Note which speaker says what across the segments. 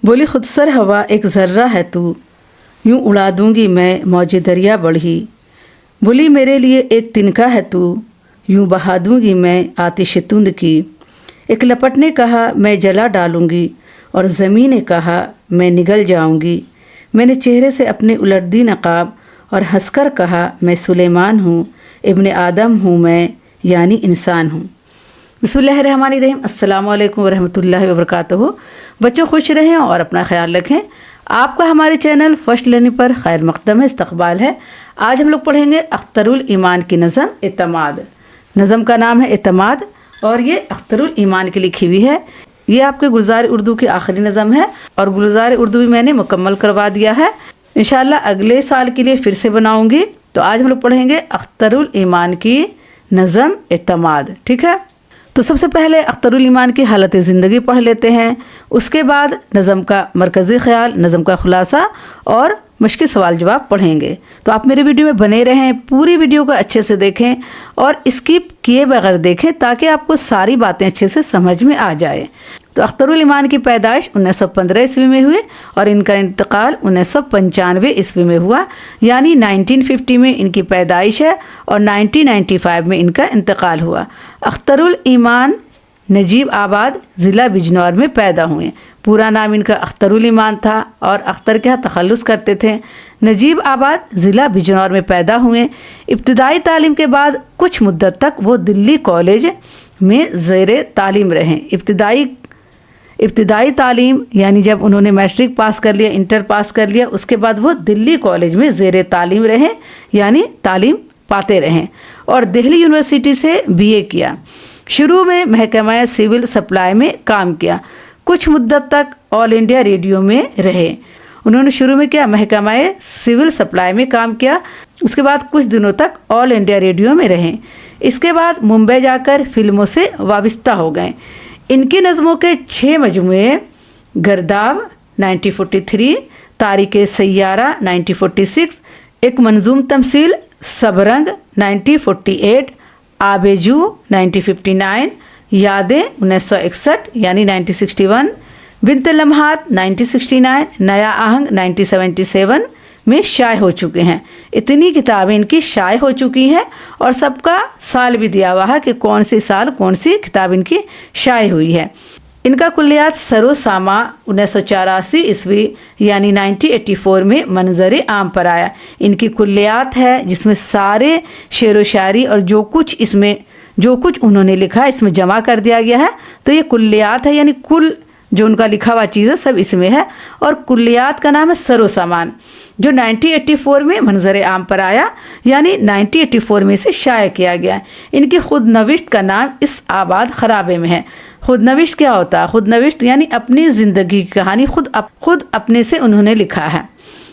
Speaker 1: बोली खुद सर हवा एक ज़र्रा है तू, यूं उड़ा दूंगी मैं मौज दरिया बढ़ी। बोली मेरे लिए एक तिनका है तू, यूं बहा दूंगी मैं आतिश तुंद की। एक लपट ने कहा मैं जला डालूंगी, और ज़मीं ने कहा मैं निगल जाऊंगी। मैंने चेहरे से अपने उलट दी नकाब, और हंसकर कहा मैं सुलेमान हूँ, इब्न आदम हूँ मैं, यानी इंसान हूँ। बिस्मिल्लाहिर्रहमानिर्रहीम। अस्सलामु अलैकुम वरहमतुल्लाहि वबरकातुहू। बच्चों खुश रहें और अपना ख्याल रखें। आपका हमारे चैनल फर्स्ट लर्निंग पर खैर मक़दम है, इस्तक़बाल है। आज हम लोग पढ़ेंगे अख्तरुल ईमान की नज़म एतमाद। नज़म का नाम है एतमाद और ये अख्तरुल ईमान की लिखी हुई है। ये आपके गुलज़ार उर्दू की आखिरी नज़म है और गुलज़ार उर्दू भी मैंने मुकम्मल करवा दिया है। इंशाअल्लाह अगले साल के लिए फिर से बनाऊंगी। तो आज हम लोग पढ़ेंगे अख्तरुल ईमान की नज़म एतमाद। ठीक है, तो सबसे पहले अख्तरुल ईमान की हालत ज़िंदगी पढ़ लेते हैं। उसके बाद नज़म का मरकज़ी ख़याल, नज़म का खुलासा और मुश्किल सवाल जवाब पढ़ेंगे। तो आप मेरे वीडियो में बने रहें, पूरी वीडियो को अच्छे से देखें और स्किप किए बगैर देखें ताकि आपको सारी बातें अच्छे से समझ में आ जाए। तो अख्तरुल ईमान की पैदाइश 1915 ईस्वी में हुई और इनका इंतकाल 1995 ईस्वी में हुआ, यानी 1950 में इनकी पैदाइश है और 1995 में इनका इंतकाल हुआ। अख्तरुल ईमान नजीब आबाद ज़िला बिजनौर में पैदा हुए। पूरा नाम इनका अख्तरुल ईमान था और अख्तर के यहाँ तखल्लुस करते थे। नजीब आबाद ज़िला बिजनौर में पैदा हुए। इब्तिदाई तालीम के बाद कुछ मुद्दत तक वो दिल्ली कॉलेज में ज़ेर तालीम रहे। इब्तिदाई तालीम यानी जब उन्होंने मैट्रिक पास कर लिया, इंटर पास कर लिया, उसके बाद वो दिल्ली कॉलेज में ज़ेर तालीम रहे, यानी तालीम पाते रहें और दिल्ली यूनिवर्सिटी से बीए किया। शुरू में महकमा सिविल सप्लाई में काम किया। कुछ मुद्दत तक ऑल इंडिया रेडियो में रहे। उन्होंने शुरू में क्या महकमा सिविल सप्लाई में काम किया, उसके बाद कुछ दिनों तक ऑल इंडिया रेडियो में रहे। इसके बाद मुंबई जाकर फिल्मों से वाबस्ता हो गए। इनकी नज़मों के 6 मजमूए गर्दाब 1943, तारीख़ सैयारा 1946, एक मंजूम तमसील सबरंग 1948, आबेजू 1959, यादें 1961 यानी 1961, बिन्त लम्हात 1969, नया आहंग 1977 में शाये हो चुके हैं। इतनी किताबें इनकी शाये हो चुकी हैं और सबका साल भी दिया हुआ है कि कौन सी साल कौन सी किताब इनकी शाये हुई है। इनका कुल्लियात सरो सामा 1984 ईस्वी यानी 1984 में मंजर आम पर आया। इनकी कुल्लियात है जिसमें सारे शेर व शायरी और जो कुछ उन्होंने लिखा इसमें जमा कर दिया गया है। तो ये कुल्लियात है, यानी कुल जो उनका लिखा हुआ चीज़ है सब इसमें है। और कुल्लियात का नाम है सरो सामान, जो 1984 में मंजर आम पर आया, यानी 1984 में से शाये किया गया। इनकी खुद नविश्त का नाम इस आबाद खराबे में है। खुद नविश्त क्या होता है? खुद नविश्त यानी अपनी ज़िंदगी की कहानी खुद अपने से उन्होंने लिखा है।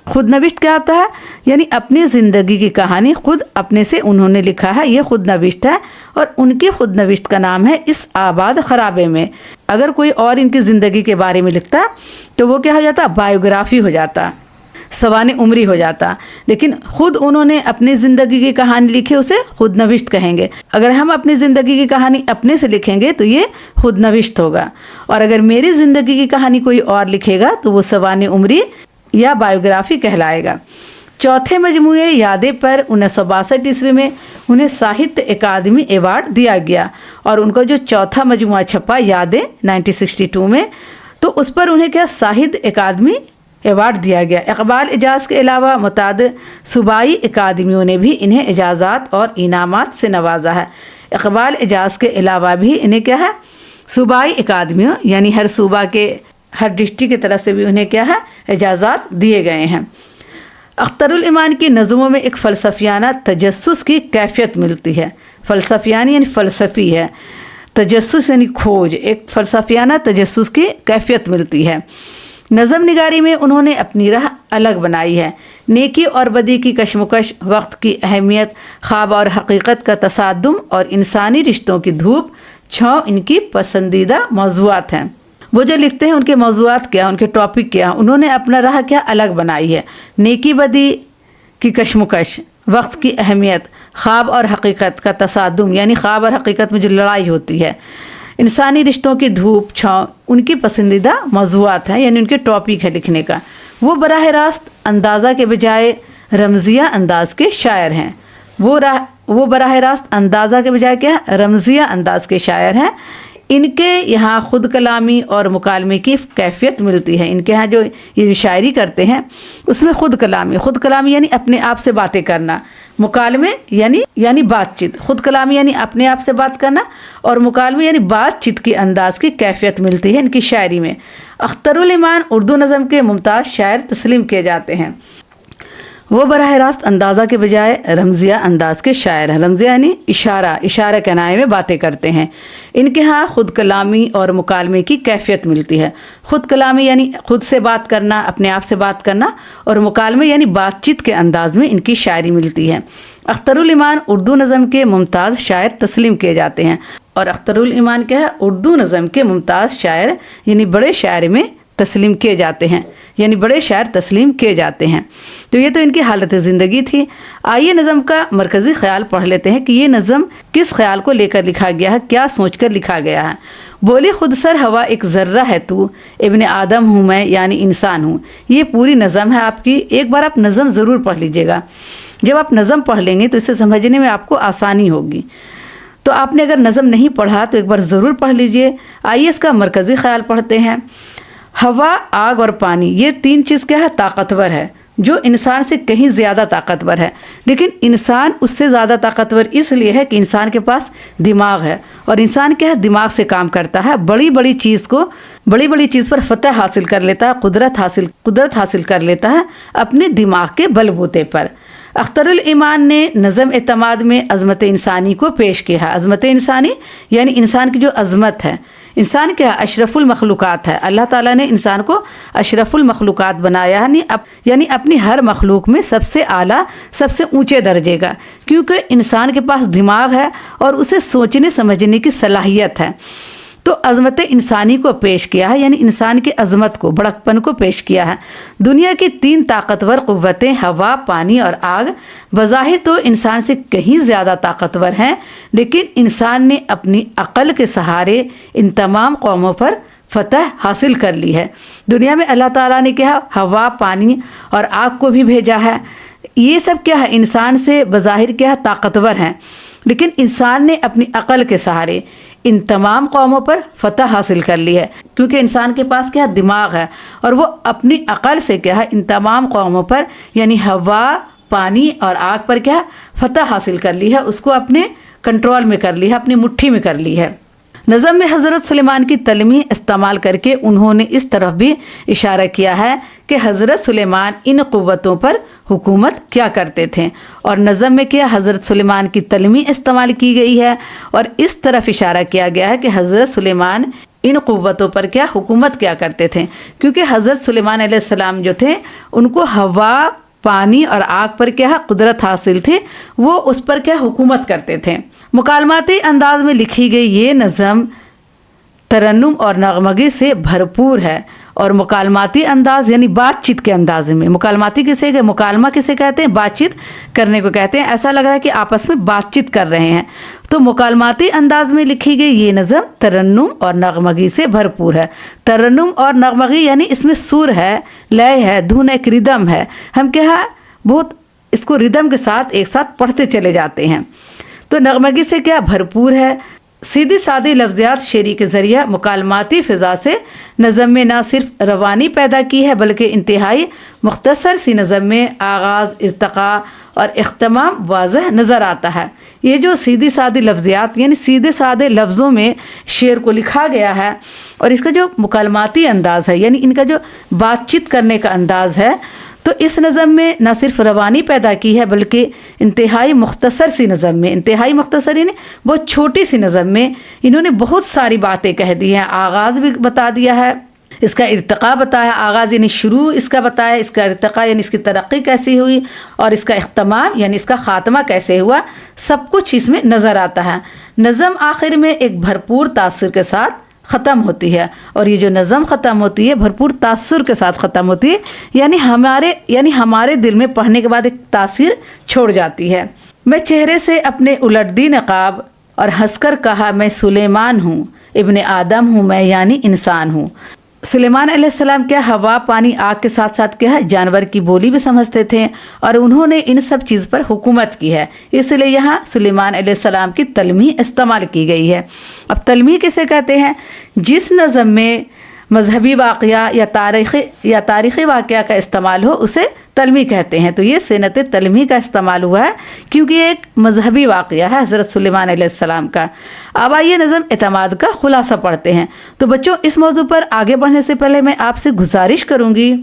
Speaker 1: खुद नविश्त क्या होता है? यानी अपनी ज़िंदगी की कहानी खुद अपने से उन्होंने लिखा है, ये खुद नविश्त है। और उनकी खुद नविश्त का नाम है इस आबाद खराबे में। अगर कोई और इनकी ज़िंदगी के बारे में लिखता तो वो क्या हो जाता? बायोग्राफी हो जाता, सवाने उम्री हो जाता। लेकिन खुद उन्होंने अपनी ज़िंदगी की कहानी लिखी, उसे खुद नविश्त कहेंगे। अगर हम अपनी ज़िंदगी की कहानी अपने से लिखेंगे तो ये खुद नविश्त होगा, और अगर मेरी ज़िंदगी की कहानी कोई और लिखेगा तो वो सवाने उम्री या बायोग्राफी कहलाएगा। चौथे मजमूए यादें पर 1962 ईस्वी में उन्हें साहित्य अकादमी अवार्ड दिया गया और उनका जो चौथा मजमूआ छपा यादें 1962 में, तो उस पर उन्हें क्या साहित्य अकादमी अवार्ड दिया गया। इकबाल एजाज़ के अलावा मुताद सूबाई अकादमियों ने भी इन्हें एजाज़ात और इनामात से नवाजा है। इकबाल एजाज़ के अलावा भी इन्हें क्या है सूबाई अकादमियों, यानी हर सूबा के हर डिस्ट्रिक्ट की तरफ से भी उन्हें क्या है एजाज़ात दिए गए हैं। अख्तरुल ईमान की नज़मों में एक फ़लसफ़ियाना तजस्सुस की कैफियत मिलती है। फ़लसफ़ियानी यानी फ़लसफ़ी है, तजस्सुस यानी खोज, एक फ़लसफ़ियाना तजस्सुस की कैफियत मिलती है। नज़म निगारी में उन्होंने अपनी राह अलग बनाई है। नेकी और बदी की कशमकश, वक्त की अहमियत, ख्वाब और हकीकत का तसादुम और इंसानी रिश्तों की धूप छाँव इनकी पसंदीदा मौज़ूआत हैं। वो जो लिखते हैं उनके मौज़ूआत क्या, उनके टॉपिक क्या, उन्होंने अपना राह क्या अलग बनाई है। नेकी बदी की कशमकश, वक्त की अहमियत, ख्वाब और हकीकत का तसादुम यानी ख्वाब और हकीकत में जो लड़ाई होती है, इंसानी रिश्तों की धूप छाँव उनकी पसंदीदा मौज़ूआत हैं, यानी उनके टॉपिक है लिखने का। वो बराह रास्त अंदाज़ा के बजाय रमज़िया अंदाज के शायर हैं। वो बराह रास्त अंदाज़ा के बजाय क्या है, रमज़िया अंदाज के शायर हैं। इनके यहाँ ख़ुद कलामी और मुकालमे की कैफियत मिलती है। इनके यहाँ जो ये जो शायरी करते हैं उसमें ख़ुद कलामी यानी अपने आप से बातें करना, मुकालमे यानी बातचीत। ख़ुद कलामी यानी अपने आप से बात करना और मुकालमे यानी बातचीत की अंदाज की कैफियत मिलती है इनकी शायरी में। अख्तरुल ईमान उर्दू नज़म के मुमताज़ शायर तस्लीम किए जाते हैं। वो बराह रास्त अंदाज़ा के बजाय रमज़िया अंदाज के शायर हैं। रमज़िया यानी इशारा कनाए में बातें करते हैं। इनके यहाँ ख़ुद कलामी और मुकालमे की कैफियत मिलती है। ख़ुद कलामी यानी ख़ुद से बात करना, अपने आप से बात करना, और मुकालमे यानी बातचीत के अंदाज में इनकी शायरी मिलती है। अख्तरुल ईमान उर्दू नज़म के मुमताज़ शायर तस्लीम किए जाते हैं। और अख्तरुल ईमान क्या है, उर्दू नज़म के मुमताज़ शायर यानी बड़े शायर में तस्लीम किए जाते हैं, यानी बड़े शायर तस्लीम किए जाते हैं। तो ये तो इनकी हालत ज़िंदगी थी। आइए नज़म का मरकज़ी ख्याल पढ़ लेते हैं कि ये नज़म किस ख्याल को लेकर लिखा गया है, क्या सोचकर लिखा गया है। बोली खुद सर हवा एक ज़र्रा है तू, इब्न आदम हूँ मैं यानी इंसान हूँ। ये पूरी नज़म है आपकी। एक बार आप नज़म ज़रूर पढ़ लीजिएगा। जब आप नज़म पढ़ लेंगे तो इसे समझने में आपको आसानी होगी। तो आपने अगर नज़म नहीं पढ़ा तो एक बार ज़रूर पढ़ लीजिए। आइए इसका मरकज़ी ख्याल पढ़ते हैं। हवा, आग और पानी, ये तीन चीज़ क्या है, ताकतवर है, जो इंसान से कहीं ज़्यादा ताकतवर है। लेकिन इंसान उससे ज़्यादा ताकतवर इसलिए है कि इंसान के पास दिमाग है, और इंसान क्या है, दिमाग से काम करता है। बड़ी बड़ी चीज़ पर फतह हासिल कर लेता है, कुदरत हासिल कर लेता है अपने दिमाग के बलबूते पर। अख्तरुल ईमान ने नज़म एतमाद में अज़मत इंसानी को पेश किया है। अज़मत इंसानी यानी इंसान की जो अज़मत है। इंसान क्या अशरफुल मखलूक़ात है। अल्लाह ताला ने इंसान को अशरफुल मखलूक़ात बनाया है, यानी अपनी हर मखलूक में सबसे आला, सबसे ऊंचे दर्जे का, क्योंकि इंसान के पास दिमाग है और उसे सोचने समझने की सलाहियत है। तो अज़मत इंसानी को पेश किया है, यानी इंसान की अज़मत को, बड़कपन को पेश किया है। दुनिया की तीन ताकतवर क़ुव्वतें हवा, पानी और आग बज़ाहिर तो इंसान से कहीं ज़्यादा ताकतवर हैं, लेकिन इंसान ने अपनी अक़ल के सहारे इन तमाम कौमों पर फ़तह हासिल कर ली है। दुनिया में अल्लाह ताला ने क्या हवा, पानी और आग को भी भेजा है। ये सब क्या है, इंसान से बज़ाहिर क्या है, ताकतवर हैं, लेकिन इंसान ने अपनी अक़ल के सहारे इन तमाम कौमों पर फ़तह हासिल कर ली है, क्योंकि इंसान के पास क्या दिमाग है और वो अपनी अक़ल से क्या है इन तमाम कौमों पर यानी हवा, पानी और आग पर क्या फ़तह हासिल कर ली है, उसको अपने कंट्रोल में कर ली है, अपनी मुट्ठी में कर ली है। नज़म में हज़रत सुलेमान की तलमी इस्तेमाल करके उन्होंने इस तरफ भी इशारा किया है कि हज़रत सुलेमान इन क़ुव्वतों पर हुकूमत क्या करते थे, और नज़म में क्या हज़रत सुलेमान की तलमी इस्तेमाल की गई है और इस तरफ इशारा किया गया है कि हज़रत सुलेमान इन क़ुव्वतों पर क्या हुकूमत क्या करते थे, क्योंकि हज़रत सुलेमान अलैहिस्सलाम जो थे उनको हवा, पानी और आग पर क्या कुदरत हासिल थी, वो उस पर क्या हुकूमत करते थे। मुकालमाती अंदाज में लिखी गई ये नज़म तरन्नुम और नगमगी से भरपूर है, और मुकालमाती अंदाज यानी बातचीत के अंदाज में। मुकालमाती मुकालमा किसे कहते हैं, बातचीत करने को कहते हैं। ऐसा लग रहा है कि आपस में बातचीत कर रहे हैं। तो मुकालमाती अंदाज में लिखी गई ये नज़म तरन्नुम और नगमगी से भरपूर है। तरन्नुम और नगमगी यानी इसमें सुर है, लय है, धुन, एक रिदम है। हम क्या है बहुत इसको रिदम के साथ एक साथ पढ़ते चले जाते हैं। तो नगमगी से क्या भरपूर है। सीधी सादी लफ्ज़ियात शेरी के ज़रिए मुकालमाती फ़िज़ा से नज़म में न सिर्फ रवानी पैदा की है, बल्कि इंतहाई मुख्तसर सी नज़म में आगाज़, इर्तिक़ा और इख्तिमाम वाज़ह नज़र आता है। ये जो सीधी सादी लफ्ज़ियात यानी सीधे सादे लफ्ज़ों में शेर को लिखा गया है, और इसका जो मुकालमाती अंदाज़ है यानी इनका जो बातचीत करने का अंदाज़ है, तो इस नज़म में न सिर्फ रवानी पैदा की है, बल्कि इंतहाई मुख्तसर सी नज़म में, इंतहाई मुख्तसर यानी बहुत छोटी सी नज़म में इन्होंने बहुत सारी बातें कह दी हैं। आगाज़ भी बता दिया है, इसका इर्तिक़ा बताया, आगाज़ यानी शुरू इसका बताया, इसका इर्तिक़ा यानी इसकी तरक्की कैसी हुई, और इसका इख्तिमाम यानी इसका ख़ात्मा कैसे हुआ, सब कुछ इसमें नज़र आता है। नज़म आखिर में एक भरपूर तासुर के साथ ख़त्म होती है, और ये जो नज़म ख़त्म होती है भरपूर तासुर के साथ ख़त्म होती है, यानी हमारे दिल में पढ़ने के बाद एक तासीर छोड़ जाती है। मैं चेहरे से अपने उलट दी नक़ाब और हंसकर कहा मैं सुलेमान हूँ, ابن آدم ہوں میں، یعنی انسان ہوں۔ سلیمان علیہ السلام کیا ہوا، پانی، آگ کے ساتھ ساتھ کیا ہے جانور کی بولی بھی سمجھتے تھے، اور انہوں نے ان سب چیز پر حکومت کی ہے، اس لیے یہاں سلیمان علیہ السلام کی تلمیح استعمال کی گئی ہے۔ اب تلمیح کسے کہتے ہیں؟ جس نظم میں مذہبی واقعہ یا تاریخی واقعہ کا استعمال ہو اسے تلمیح کہتے ہیں۔ تو یہ صنعت تلمیح کا استعمال ہوا ہے کیونکہ یہ ایک مذہبی واقعہ ہے حضرت سلیمان علیہ السلام کا۔ اب آئیے نظم اعتماد کا خلاصہ پڑھتے ہیں۔ تو بچوں، اس موضوع پر آگے بڑھنے سے پہلے میں آپ سے گزارش کروں گی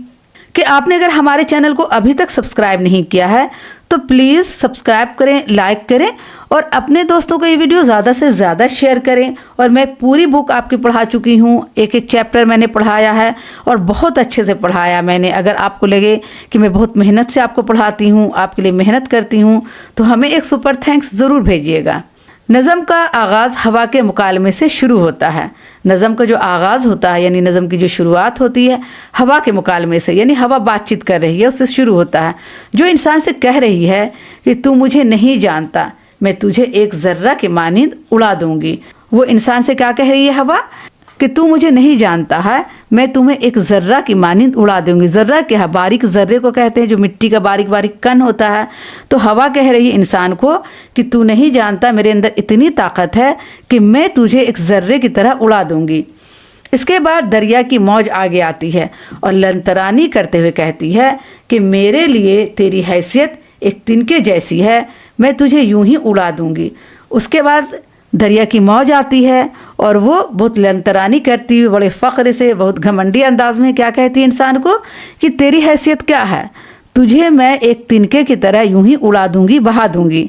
Speaker 1: کہ آپ نے اگر ہمارے چینل کو ابھی تک سبسکرائب نہیں کیا ہے تو پلیز سبسکرائب کریں، لائک کریں، اور اپنے دوستوں کو یہ ویڈیو زیادہ سے زیادہ شیئر کریں۔ اور میں پوری بک آپ کی پڑھا چکی ہوں، ایک ایک چیپٹر میں نے پڑھایا ہے اور بہت اچھے سے پڑھایا میں نے۔ اگر آپ کو لگے کہ میں بہت محنت سے آپ کو پڑھاتی ہوں، آپ کے لیے محنت کرتی ہوں، تو ہمیں ایک سپر تھینکس ضرور بھیجیے گا۔ نظم کا آغاز ہوا کے مکالمے سے شروع ہوتا ہے۔ نظم کا جو آغاز ہوتا ہے، یعنی نظم کی جو شروعات ہوتی ہے ہوا کے مکالمے سے، یعنی ہوا بات چیت کر رہی ہے، اس سے شروع ہوتا ہے، جو انسان سے کہہ رہی ہے کہ تو مجھے نہیں جانتا، میں تجھے ایک ذرہ کے مانند اڑا دوں گی۔ وہ انسان سے کیا کہہ رہی ہے ہوا؟ کہ تو مجھے نہیں جانتا ہے، میں تمہیں ایک ذرہ کی مانند اڑا دوں گی۔ ذرہ کیا ہے؟ باریک ذرے کو کہتے ہیں، جو مٹی کا باریک باریک کن ہوتا ہے۔ تو ہوا کہہ رہی ہے انسان کو کہ تو نہیں جانتا، میرے اندر اتنی طاقت ہے کہ میں تجھے ایک ذرے کی طرح اڑا دوں گی۔ اس کے بعد دریا کی موج آگے آتی ہے اور لنترانی کرتے ہوئے کہتی ہے کہ میرے لیے تیری حیثیت ایک تنکے جیسی ہے، میں تجھے یوں ہی اڑا دوں گی۔ اس کے بعد دریا کی موج آتی ہے اور وہ بہت لنترانی کرتی ہوئی بڑے فخر سے، بہت گھمنڈی انداز میں کیا کہتی ہے انسان کو کہ تیری حیثیت کیا ہے، تجھے میں ایک تنکے کی طرح یوں ہی اڑا دوں گی، بہا دوں گی۔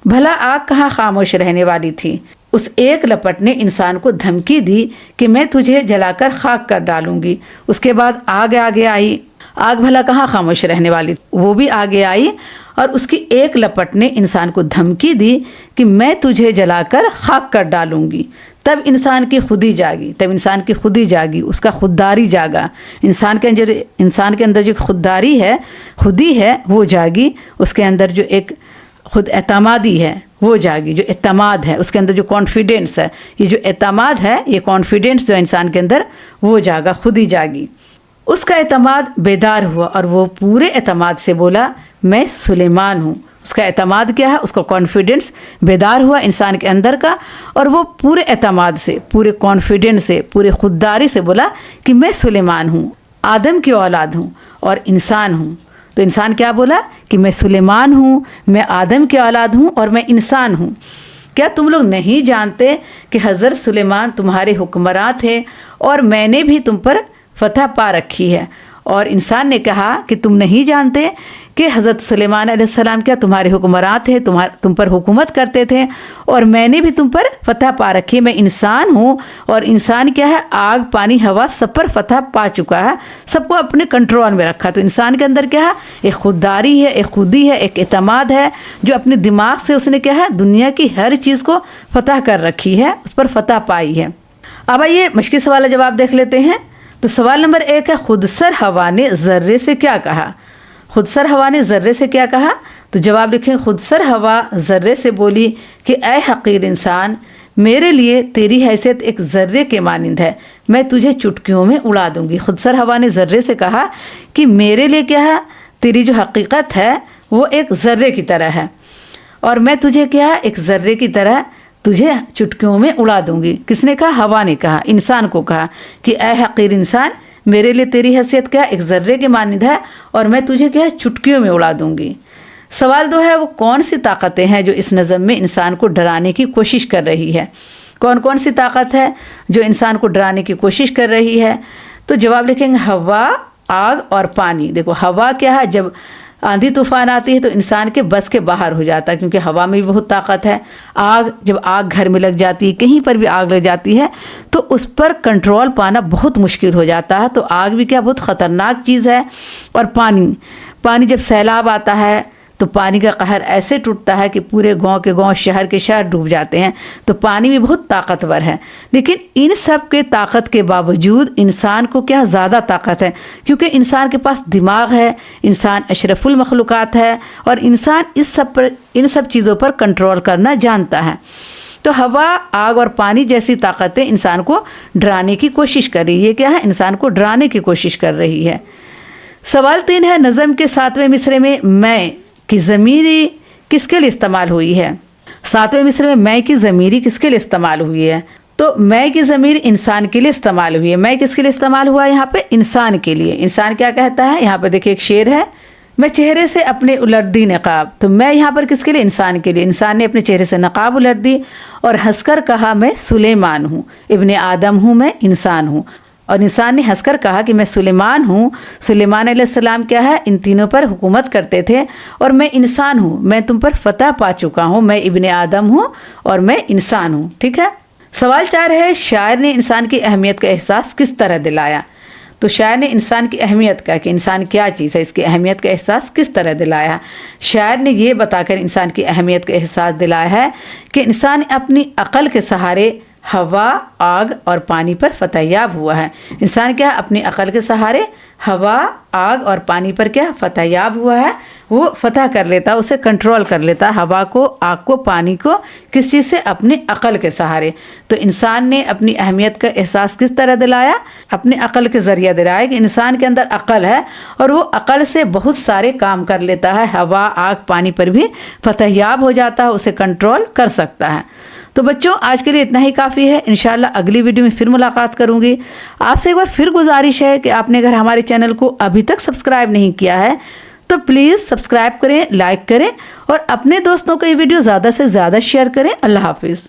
Speaker 1: بھلا آگ کہاں خاموش رہنے والی تھی؟ اس ایک لپٹ نے انسان کو دھمکی دی کہ میں تجھے جلا کر خاک کر ڈالوں گی۔ اس کے بعد آگ آگے آئی۔ آگ بھلا کہاں خاموش رہنے والی، وہ بھی آگے آئی اور اس کی ایک لپٹ نے انسان کو دھمکی دی کہ میں تجھے جلا کر خاک کر ڈالوں گی۔ تب انسان کی خودی جاگی، اس کا خودداری جاگا۔ انسان کے اندر جو خودداری ہے، خودی ہے، وہ جاگی۔ اس کے اندر جو ایک خود اعتمادی ہے وہ جاگی، جو اعتماد ہے اس کے اندر، جو کانفیڈنس ہے، یہ جو اعتماد ہے، یہ کانفیڈنس جو انسان کے اندر وہ جاگا، خودی جاگی۔ اس کا اعتماد بیدار ہوا اور وہ پورے اعتماد سے بولا میں سلیمان ہوں۔ اس کا اعتماد کیا ہے؟ اس کا کانفیڈنس بیدار ہوا انسان کے اندر کا، اور وہ پورے اعتماد سے، پورے کانفیڈنس سے، پورے خودداری سے بولا کہ میں سلیمان ہوں، آدم کی اولاد ہوں اور انسان ہوں۔ تو انسان کیا بولا کہ میں سلیمان ہوں، میں آدم کی اولاد ہوں اور میں انسان ہوں۔ کیا تم لوگ نہیں جانتے کہ حضرت سلیمان تمہارے حکمراں تھے اور میں نے بھی تم پر فتح پا رکھی ہے؟ اور انسان نے کہا کہ تم نہیں جانتے کہ حضرت سلیمان علیہ السلام کیا تمہارے حکمراں تھے، تم پر حکومت کرتے تھے، اور میں نے بھی تم پر فتح پا رکھی ہے۔ میں انسان ہوں، اور انسان کیا ہے؟ آگ، پانی، ہوا سب پر فتح پا چکا ہے، سب کو اپنے کنٹرول میں رکھا۔ تو انسان کے اندر کیا ہے؟ ایک خودداری ہے، ایک خودی ہے، ایک اعتماد ہے، جو اپنے دماغ سے اس نے کیا ہے؟ دنیا کی ہر چیز کو فتح کر رکھی ہے، اس پر فتح پائی ہے۔ اب آئیے مشکل سوال کا جواب دیکھ لیتے ہیں۔ تو سوال نمبر 1 ہے، خودسر ہوا نے ذرے سے کیا کہا؟ خودسر ہوا نے ذرے سے کیا کہا؟ تو جواب لکھیں، خودسر ہوا ذرے سے بولی کہ اے حقیر انسان، میرے لیے تیری حیثیت ایک ذرے کے مانند ہے، میں تجھے چٹکیوں میں اڑا دوں گی۔ خودسر ہوا نے ذرے سے کہا کہ میرے لیے کیا ہے؟ تیری جو حقیقت ہے وہ ایک ذرے کی طرح ہے، اور میں تجھے کیا ہے؟ ایک ذرے کی طرح تجھے چٹکیوں میں اڑا دوں گی۔ کس نے کہا؟ ہوا نے کہا، انسان کو کہا کہ اے حقیر انسان، میرے لیے تیری حیثیت کیا؟ ایک ذرے کے مانند ہے، اور میں تجھے کیا ہے؟ چٹکیوں میں اڑا دوں گی۔ سوال 2 ہے، وہ کون سی طاقتیں ہیں جو اس نظم میں انسان کو ڈرانے کی کوشش کر رہی ہے؟ کون کون سی طاقت ہے جو انسان کو ڈرانے کی کوشش کر رہی ہے؟ تو جواب لکھیں گے، ہوا، آگ اور پانی۔ دیکھو ہوا کیا ہے؟ جب آندھی طوفان آتی ہے تو انسان کے بس کے باہر ہو جاتا ہے، کیونکہ ہوا میں بھی بہت طاقت ہے۔ آگ، جب آگ گھر میں لگ جاتی ہے، کہیں پر بھی آگ لگ جاتی ہے تو اس پر کنٹرول پانا بہت مشکل ہو جاتا ہے۔ تو آگ بھی کیا بہت خطرناک چیز ہے۔ اور پانی جب سیلاب آتا ہے تو پانی کا قہر ایسے ٹوٹتا ہے کہ پورے گاؤں کے گاؤں، شہر کے شہر ڈوب جاتے ہیں۔ تو پانی بھی بہت طاقتور ہے، لیکن ان سب کے طاقت کے باوجود انسان کو کیا زیادہ طاقت ہے، کیونکہ انسان کے پاس دماغ ہے، انسان اشرف المخلوقات ہے، اور انسان ان سب چیزوں پر کنٹرول کرنا جانتا ہے۔ تو ہوا، آگ اور پانی جیسی طاقتیں انسان کو ڈرانے کی کوشش کر رہی ہے. کیا ہے؟ انسان کو ڈرانے کی کوشش کر رہی ہے. سوال 3 ہے، نظم کے 7ویں مصرعے میں میں کی ضمیری کس کے لیے استعمال ہوئی ہے؟ 7ویں مصرعے میں میں کی ضمیری کس کے لیے استعمال ہوئی ہے؟ تو میں کی ضمیر انسان کے لیے استعمال ہوئی ہے. میں کس کے لیے استعمال ہوا ہے یہاں پہ؟ انسان کے لیے. انسان کیا کہتا ہے یہاں پہ؟ دیکھیں ایک شعر ہے، میں چہرے سے اپنے الٹ دی نقاب. تو میں یہاں پر کس کے لیے؟ انسان کے لیے. انسان نے اپنے چہرے سے نقاب الٹ دی اور ہنس کر کہا میں سلیمان ہوں، ابن آدم ہوں، میں انسان ہوں. اور انسان نے ہنس کر کہا کہ میں سلیمان ہوں. سلیمان علیہ السلام کیا ہے؟ ان تینوں پر حکومت کرتے تھے. اور میں انسان ہوں، میں تم پر فتح پا چکا ہوں، میں ابن آدم ہوں اور میں انسان ہوں. ٹھیک ہے. سوال 4 ہے، شاعر نے انسان کی اہمیت کا احساس کس طرح دلایا؟ تو شاعر نے انسان کی اہمیت کا، کہ انسان کیا چیز ہے، اس کی اہمیت کا احساس کس طرح دلایا؟ شاعر نے یہ بتا کر انسان کی اہمیت کا احساس دلایا ہے کہ انسان اپنی عقل کے سہارے ہوا، آگ اور پانی پر فتح یاب ہوا ہے. انسان کیا اپنی عقل کے سہارے ہوا، آگ اور پانی پر کیا فتح یاب ہوا ہے. وہ فتح کر لیتا، اسے کنٹرول کر لیتا، ہوا کو، آگ کو، پانی کو. کس چیز سے؟ اپنی عقل کے سہارے. تو انسان نے اپنی اہمیت کا احساس کس طرح دلایا؟ اپنے عقل کے ذریعہ دلایا کہ انسان کے اندر عقل ہے اور وہ عقل سے بہت سارے کام کر لیتا ہے. ہوا، آگ، پانی پر بھی فتح یاب ہو جاتا ہے، اسے کنٹرول کر سکتا ہے. تو بچوں آج کے لیے اتنا ہی کافی ہے. انشاءاللہ اگلی ویڈیو میں پھر ملاقات کروں گی. آپ سے ایک بار پھر گزارش ہے کہ آپ نے اگر ہمارے چینل کو ابھی تک سبسکرائب نہیں کیا ہے تو پلیز سبسکرائب کریں، لائک کریں اور اپنے دوستوں کو یہ ویڈیو زیادہ سے زیادہ شیئر کریں. اللہ حافظ.